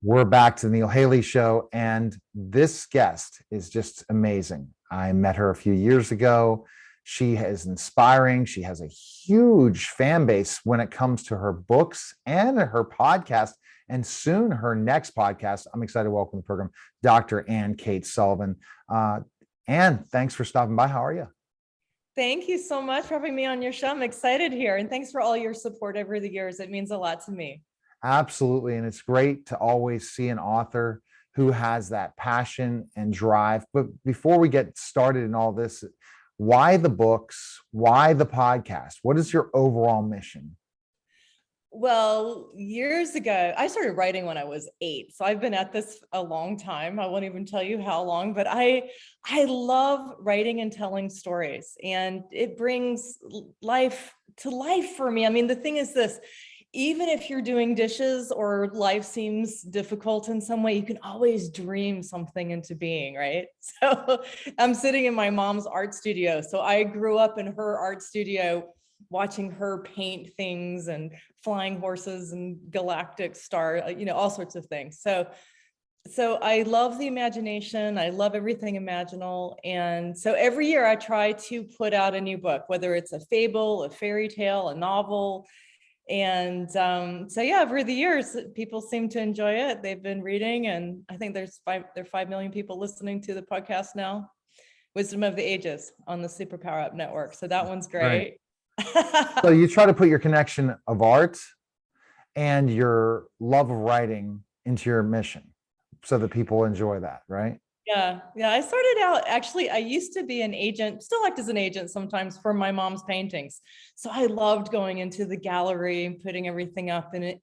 We're back to the Neil Haley Show, and this guest is just amazing. I met her a few years ago. She is inspiring. She has a huge fan base when it comes to her books and her podcast, and soon her next podcast. I'm excited to welcome to the program Dr. Ann Kate Sullivan. Ann, thanks for stopping by. How are you? Thank you so much for having me on your show. I'm excited here, and thanks for all your support over the years. It means a lot to me. Absolutely. And it's great to always see an author who has that passion and drive. But before we get started in all this, why the books? Why the podcast? What is your overall mission? Well, years ago, I started writing when I was 8. So I've been at this a long time. I won't even tell you how long, but I love writing and telling stories, and it brings life to life for me. I mean, the thing is this, even if you're doing dishes or life seems difficult in some way, you can always dream something into being, right? So I'm sitting in my mom's art studio. So I grew up in her art studio, watching her paint things and flying horses and galactic star, all sorts of things. So I love the imagination. I love everything imaginal. And so every year I try to put out a new book, whether it's a fable, a fairy tale, a novel. And over the years, people seem to enjoy it. They've been reading, and I think there are 5 million people listening to the podcast now. Wisdom of the Ages on the Superpower Up Network. So that one's great. So you try to put your connection of art and your love of writing into your mission so that people enjoy that, right? Yeah. I started out, actually, I used to be an agent, still act as an agent sometimes for my mom's paintings. So I loved going into the gallery and putting everything up in it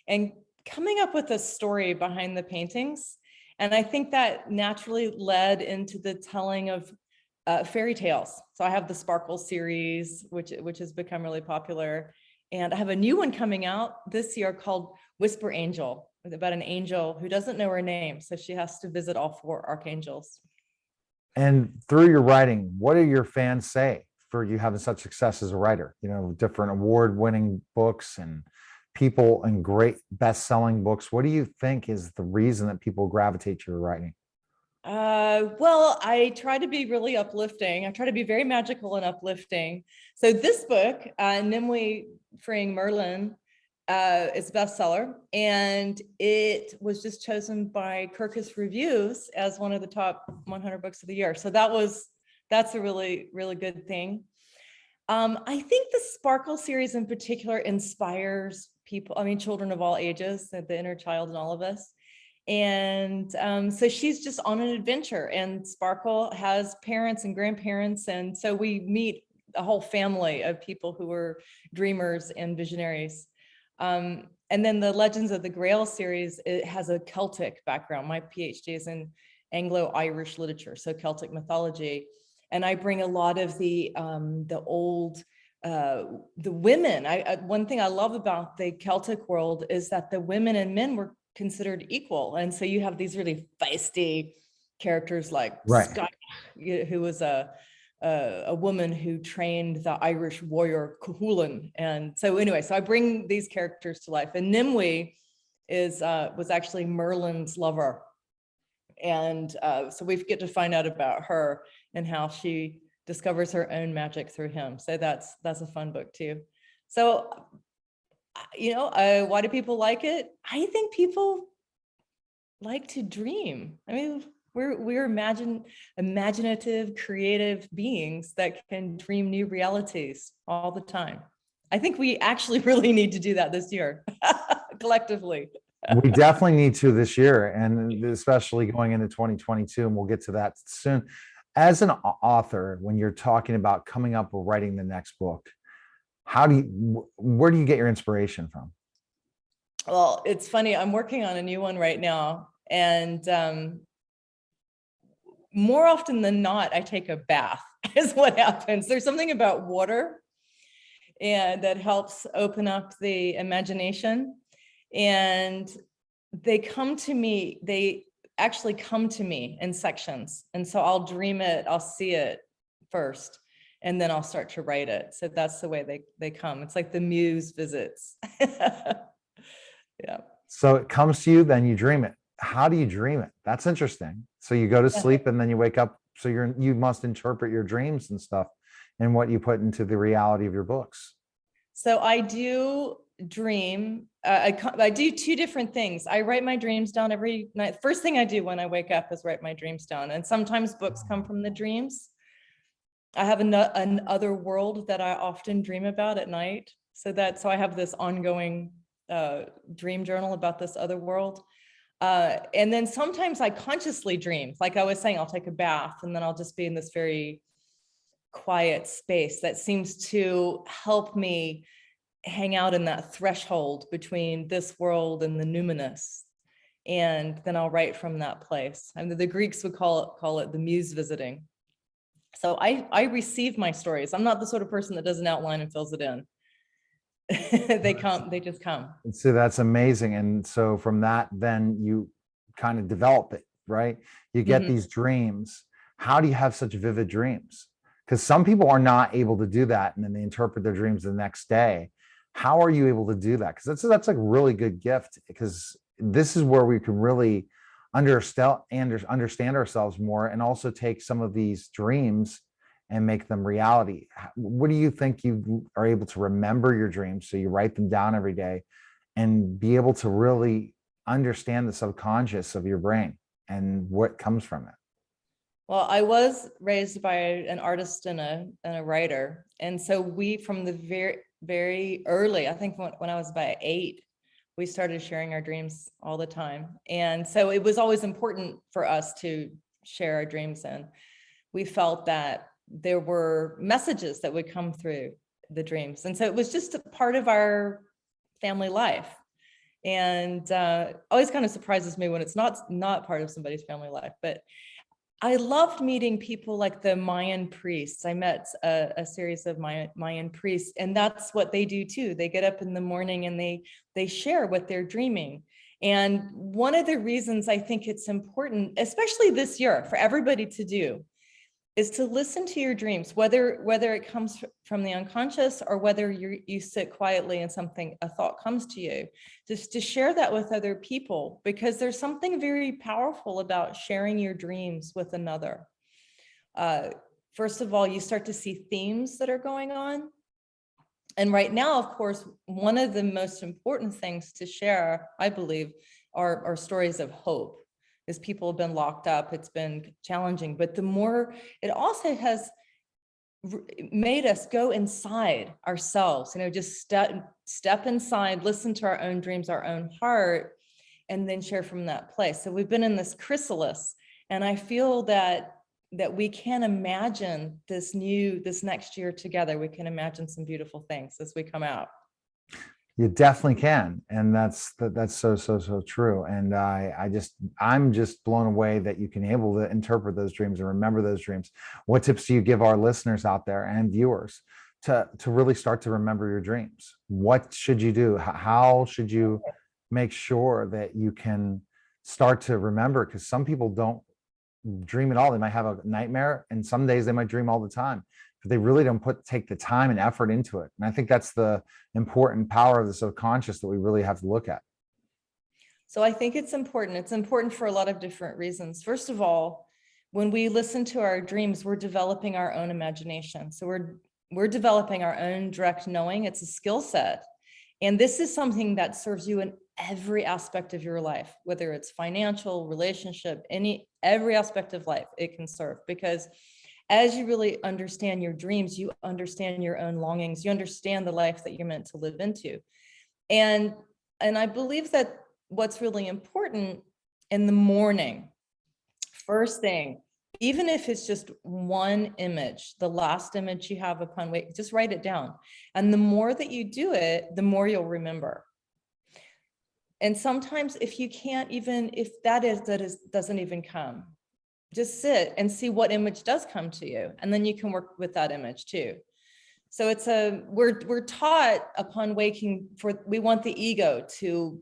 and coming up with a story behind the paintings. And I think that naturally led into the telling of fairy tales. So I have the Sparkle series, which has become really popular. And I have a new one coming out this year called Whisper Angel, about an angel who doesn't know her name. So she has to visit all 4 archangels. And through your writing, what do your fans say for you having such success as a writer? Different award-winning books and people and great best-selling books. What do you think is the reason that people gravitate to your writing? Well, I try to be really uplifting. I try to be very magical and uplifting. So this book, Nimue Freeing Merlin, is a bestseller, and it was just chosen by Kirkus Reviews as one of the top 100 books of the year. So that's a really, really good thing. I think the Sparkle series in particular inspires people, children of all ages, the inner child in all of us. And so she's just on an adventure, and Sparkle has parents and grandparents. And so we meet a whole family of people who are dreamers and visionaries. And then the Legends of the Grail series, it has a Celtic background. My PhD is in Anglo-Irish literature, so Celtic mythology. And I bring a lot of the old, the women. One thing I love about the Celtic world is that the women and men were considered equal. And so you have these really feisty characters like Scott, who was a woman who trained the Irish warrior Cuchulainn. And so anyway, so I bring these characters to life. And Nimue was actually Merlin's lover. And so we get to find out about her and how she discovers her own magic through him. So that's a fun book too. So why do people like it? I think people like to dream. We're imaginative, creative beings that can dream new realities all the time. I think we actually really need to do that this year, collectively. We definitely need to this year, and especially going into 2022, and we'll get to that soon. As an author, when you're talking about coming up or writing the next book, where do you get your inspiration from? Well, it's funny. I'm working on a new one right now, and more often than not, I take a bath is what happens. There's something about water and that helps open up the imagination, and they actually come to me in sections. And so I'll dream it, I'll see it first, and then I'll start to write it. So that's the way they come. It's like the muse visits. Yeah. So it comes to you, then you dream it. How do you dream it? That's interesting. So you go to Yeah. sleep and then you wake up. So you must interpret your dreams and stuff and what you put into the reality of your books. So I do dream. I do two different things. I write my dreams down every night. First thing I do when I wake up is write my dreams down. And sometimes books come from the dreams. I have another world that I often dream about at night. So I have this ongoing dream journal about this other world. And then sometimes I consciously dream. Like I was saying, I'll take a bath and then I'll just be in this very quiet space that seems to help me hang out in that threshold between this world and the numinous. And then I'll write from that place. I mean, the Greeks would call it the muse visiting. So I receive my stories. I'm not the sort of person that does an outline and fills it in. They just come. And so that's amazing. And so from that, then you kind of develop it, right? You get Mhm. these dreams. How do you have such vivid dreams? Because some people are not able to do that, and then they interpret their dreams the next day. How are you able to do that? Because that's like a really good gift, because this is where we can really understand ourselves more, and also take some of these dreams and make them reality. What do you think you are able to remember your dreams? So you write them down every day and be able to really understand the subconscious of your brain and what comes from it. Well, I was raised by an artist and a writer. And so we, from the very early, I think when I was about 8, we started sharing our dreams all the time. And so it was always important for us to share our dreams. And we felt that there were messages that would come through the dreams. And so it was just a part of our family life. And always kind of surprises me when it's not part of somebody's family life. But I loved meeting people like the Mayan priests. I met a series of Mayan priests, and that's what they do too. They get up in the morning and they share what they're dreaming. And one of the reasons I think it's important, especially this year, for everybody to do, is to listen to your dreams, whether it comes from the unconscious or whether you sit quietly and a thought comes to you, just to share that with other people, because there's something very powerful about sharing your dreams with another. First of all, you start to see themes that are going on. And right now, of course, one of the most important things to share, I believe, are stories of hope. As people have been locked up, it's been challenging, but the more it also has made us go inside ourselves, just step inside, listen to our own dreams, our own heart, and then share from that place. So we've been in this chrysalis, and I feel that we can imagine this next year together. We can imagine some beautiful things as we come out. You definitely can, and that's so true. And I'm just blown away that you can able to interpret those dreams and remember those dreams. What tips do you give our listeners out there and viewers to really start to remember your dreams? What should you do? How should you make sure that you can start to remember? Because some people don't dream at all. They might have a nightmare, and some days they might dream all the time, but they really don't take the time and effort into it. And I think that's the important power of the subconscious that we really have to look at. So I think it's important. It's important for a lot of different reasons. First of all, when we listen to our dreams, we're developing our own imagination. So we're developing our own direct knowing. It's a skill set. And this is something that serves you in every aspect of your life, whether it's financial, relationship, every aspect of life it can serve. Because as you really understand your dreams, you understand your own longings, you understand the life that you're meant to live into. And I believe that what's really important in the morning, first thing, even if it's just one image, the last image you have upon wake, just write it down. And the more that you do it, the more you'll remember. And sometimes if you can't even, if that doesn't even come, just sit and see what image does come to you. And then you can work with that image too. So we're taught upon waking we want the ego to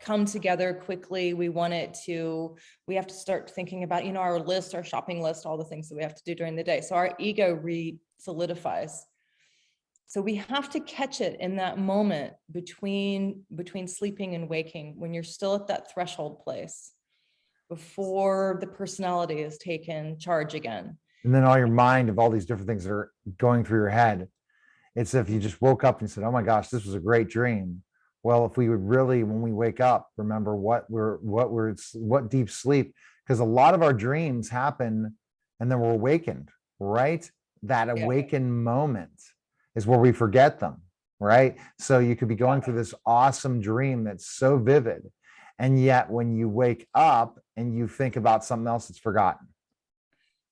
come together quickly. We have to start thinking about, our list, our shopping list, all the things that we have to do during the day. So our ego solidifies. So we have to catch it in that moment between sleeping and waking, when you're still at that threshold place before the personality has taken charge again. And then all your mind of all these different things that are going through your head. It's if you just woke up and said, "Oh my gosh, this was a great dream." Well, if we would really, when we wake up, remember what deep sleep, because a lot of our dreams happen and then we're awakened, right? That Yeah. awakened moment is where we forget them, right? So you could be going through this awesome dream that's so vivid, and yet when you wake up and you think about something else, it's forgotten.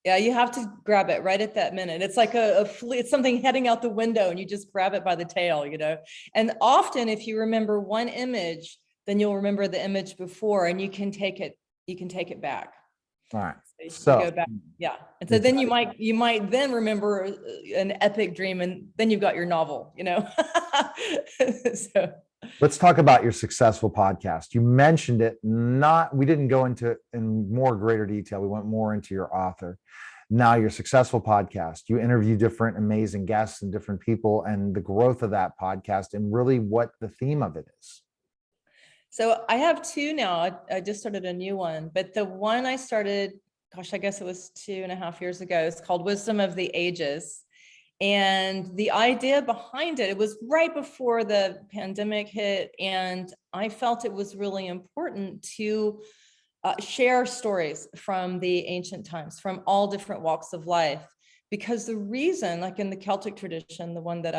Yeah, you have to grab it right at that minute. It's like it's something heading out the window and you just grab it by the tail, you know? And often if you remember one image, then you'll remember the image before and you can take it back. All right. So you So go back. Yeah. And so then you might then remember an epic dream, and then you've got your novel, you know? So let's talk about your successful podcast. You mentioned it, we didn't go into it in more greater detail. We went more into your author. Now, your successful podcast, you interview different amazing guests and different people, and the growth of that podcast and really what the theme of it is. So I have two now. I just started a new one, but the one I started, gosh, I guess it was 2.5 years ago. It's called Wisdom of the Ages. And the idea behind it, it was right before the pandemic hit. And I felt it was really important to share stories from the ancient times, from all different walks of life. Because the reason, like in the Celtic tradition, the one that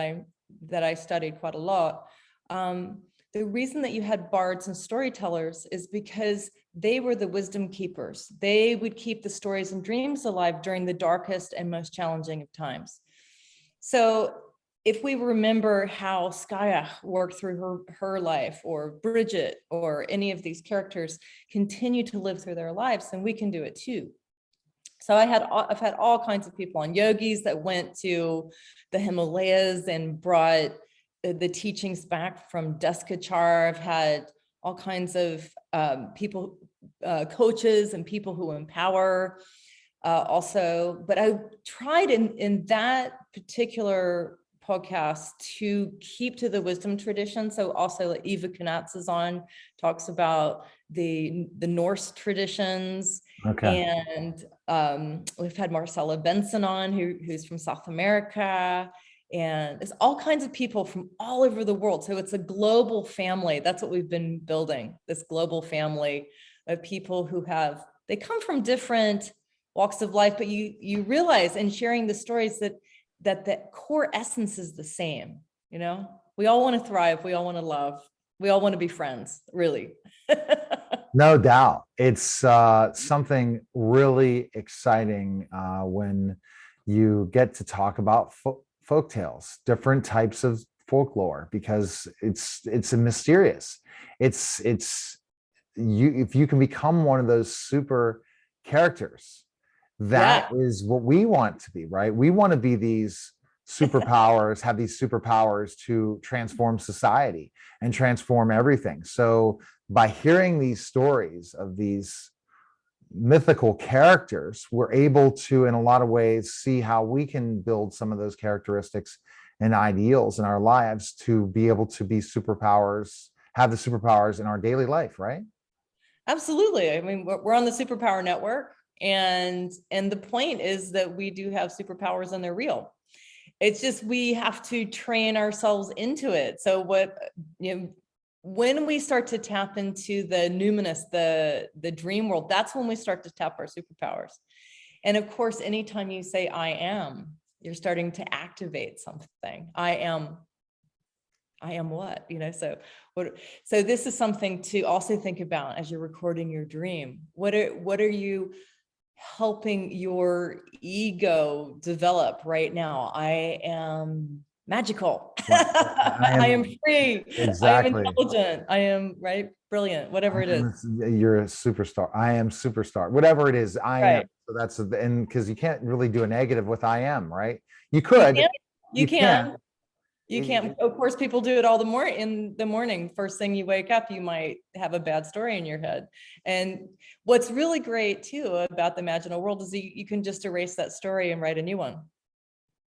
I studied quite a lot, the reason that you had bards and storytellers is because they were the wisdom keepers. They would keep the stories and dreams alive during the darkest and most challenging of times. So if we remember how Skaya worked through her life, or Bridget, or any of these characters continue to live through their lives, then we can do it too. So I've had all kinds of people on, yogis that went to the Himalayas and brought the teachings back from Deskachar. I've had all kinds of people, coaches and people who empower also. But I tried in that particular podcast to keep to the wisdom tradition. So also like Eva Kunatz is on, talks about the Norse traditions. Okay. And we've had Marcella Benson on, who's from South America. And there's all kinds of people from all over the world. So it's a global family. That's what we've been building, this global family of people who they come from different walks of life, but you realize in sharing the stories that the core essence is the same. You know, we all want to thrive. We all want to love. We all want to be friends, really. No doubt. It's something really exciting when you get to talk about folk tales, different types of folklore, because it's a mysterious. It's if you can become one of those super characters, that is what we want to be, right? We want to be these superpowers, have these superpowers to transform society and transform everything. So by hearing these stories of these mythical characters, we're able to, in a lot of ways, see how we can build some of those characteristics and ideals in our lives to be able to be superpowers, have the superpowers in our daily life, right? Absolutely. I mean, we're on the Superpower Network, and the point is that we do have superpowers and they're real. It's just we have to train ourselves into it. So when we start to tap into the numinous, the dream world, that's when we start to tap our superpowers. And of course, anytime you say I am, you're starting to activate something. I am what, so this is something to also think about as you're recording your dream. What are you helping your ego develop right now? I am magical. I am free. Exactly. I am intelligent. I am brilliant, whatever it is. You're a superstar. I am superstar. Whatever it is, I am. So that's, and because you can't really do a negative with I am, right? You could. You can. Of course, people do it all in the morning. First thing you wake up, you might have a bad story in your head. And what's really great too about the imaginal world is you can just erase that story and write a new one.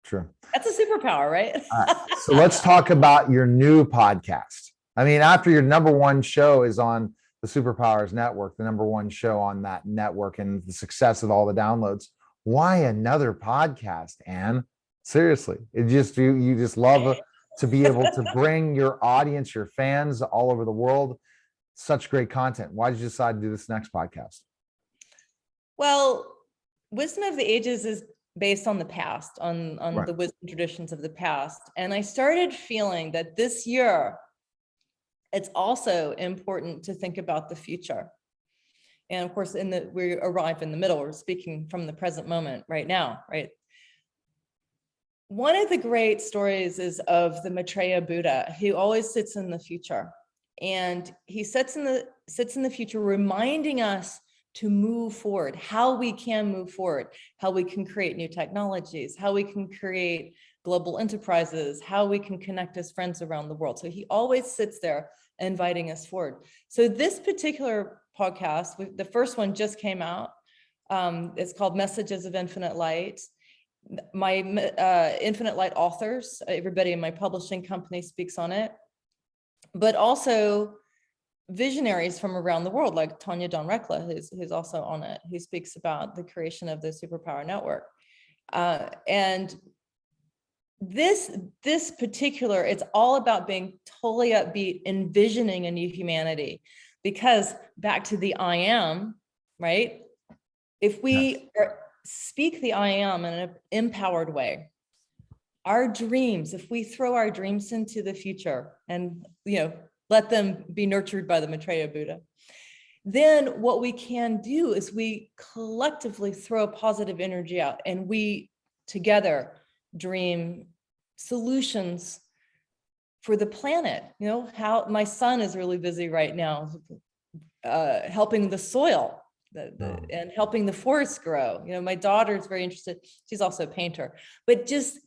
True. That's a superpower, right? All right. So let's talk about your new podcast. I mean, after your number one show is on the Superpowers Network, the number one show on that network, and the success of all the downloads, why another podcast, Anne? Seriously, it just you just love to be able to bring your audience, your fans all over the world, such great content. Why did you decide to do this next podcast? Well, Wisdom of the Ages is based on the past, on Right. the wisdom traditions of the past. And I started feeling that this year, it's also important to think about the future. And of course, we arrive in the middle, we're speaking from the present moment right now, right? One of the great stories is of the Maitreya Buddha, who always sits in the future. And he sits in the future, reminding us to move forward, how we can move forward, how we can create new technologies, how we can create global enterprises, how we can connect as friends around the world. So he always sits there inviting us forward. So this particular podcast, the first one just came out. It's called Messages of Infinite Light. My Infinite Light authors, everybody in my publishing company speaks on it, but also visionaries from around the world, like Tanya Don Rekla, who's also on it, who speaks about the creation of the Superpower Network. And this particular, it's all about being totally upbeat, envisioning a new humanity, because back to the I am, right? If we speak the I am in an empowered way, our dreams, if we throw our dreams into the future and, let them be nurtured by the Maitreya Buddha, then what we can do is we collectively throw positive energy out, and we together dream solutions for the planet. How my son is really busy right now helping the soil and helping the forest grow. My daughter's very interested. She's also a painter, but just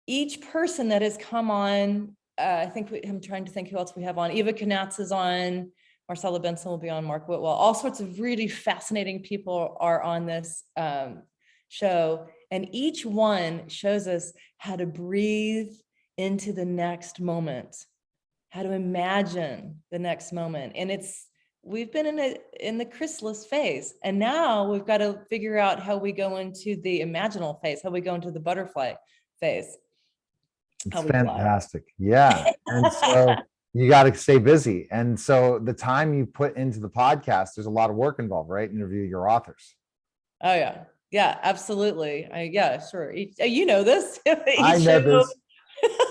each person that has come on, I'm trying to think who else we have on. Eva Knatz is on, Marcella Benson will be on, Mark Whitwell. All sorts of really fascinating people are on this show. And each one shows us how to breathe into the next moment, how to imagine the next moment. And we've been in the chrysalis phase. And now we've got to figure out how we go into the imaginal phase, how we go into the butterfly phase. It's fantastic. Yeah. And so you got to stay busy. And so the time you put into the podcast, there's a lot of work involved, right? Interview your authors. Oh, yeah. Yeah, absolutely. Yeah, sure. You know this. I know this.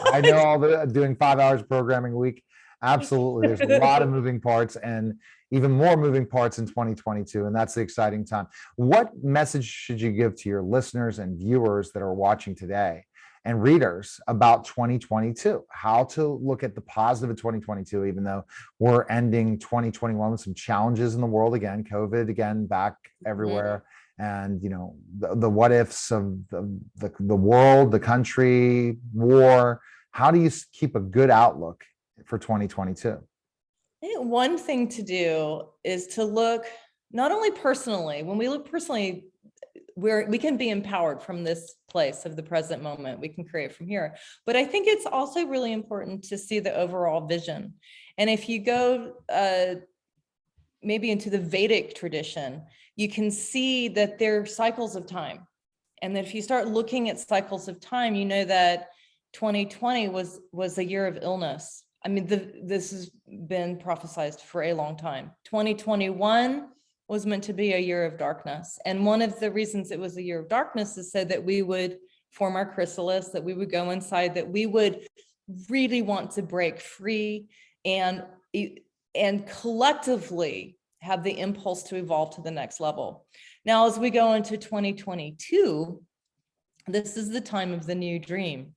I know all the doing 5 hours of programming a week. Absolutely. There's a lot of moving parts, and even more moving parts in 2022. And that's the exciting time. What message should you give to your listeners and viewers that are watching today and readers about 2022, how to look at the positive of 2022, even though we're ending 2021 with some challenges in the world again, COVID again, back everywhere. And, the what ifs of the world, the country, war. How do you keep a good outlook for 2022? I think one thing to do is to look not only personally, when we look personally, we can be empowered from this place of the present moment. We can create from here. But I think it's also really important to see the overall vision. And if you go maybe into the Vedic tradition, you can see that there are cycles of time. And that if you start looking at cycles of time, you know that 2020 was a year of illness. I mean, this has been prophesized for a long time. 2021 was meant to be a year of darkness. And one of the reasons it was a year of darkness is so that we would form our chrysalis, that we would go inside, that we would really want to break free and collectively have the impulse to evolve to the next level. Now, as we go into 2022, this is the time of the new dream.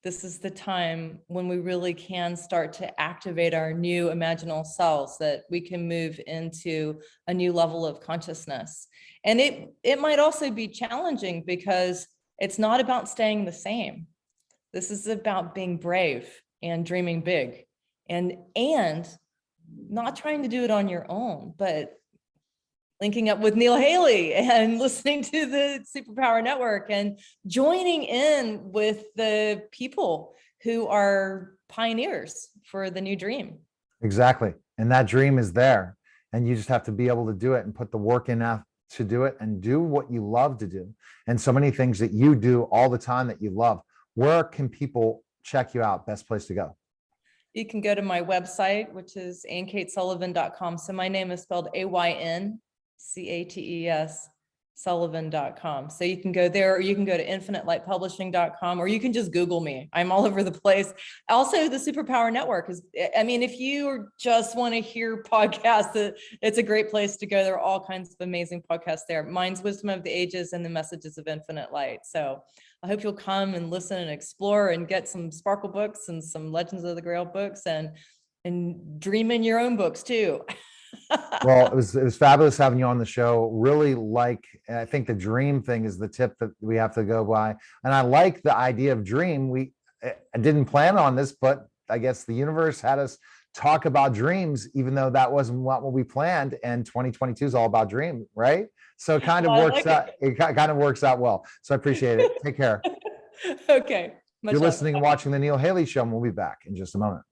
This is the time when we really can start to activate our new imaginal selves, that we can move into a new level of consciousness. And it might also be challenging because it's not about staying the same. This is about being brave and dreaming big and not trying to do it on your own, but linking up with Neil Haley and listening to the Superpower Network and joining in with the people who are pioneers for the new dream. Exactly. And that dream is there. And you just have to be able to do it and put the work in to do it and do what you love to do. And so many things that you do all the time that you love. Where can people check you out? Best place to go? You can go to my website, which is AnneKateSullivan.com. So my name is spelled AYNCATES Sullivan.com. So you can go there, or you can go to infinitelightpublishing.com, or you can just Google me. I'm all over the place. Also, the Superpower Network is, I mean, if you just want to hear podcasts, it's a great place to go. There are all kinds of amazing podcasts there. Mine's Wisdom of the Ages and the Messages of Infinite Light. So I hope you'll come and listen and explore and get some Sparkle books and some Legends of the Grail books and dream in your own books too. Well, it was fabulous having you on the show. Really I think the dream thing is the tip that we have to go by. And I like the idea of dream. I didn't plan on this, but I guess the universe had us talk about dreams, even though that wasn't what we planned. And 2022 is all about dream, right? So it kind of works out. It kind of works out well. So I appreciate it. Take care. Okay. You're listening and watching the Neil Haley Show, and we'll be back in just a moment.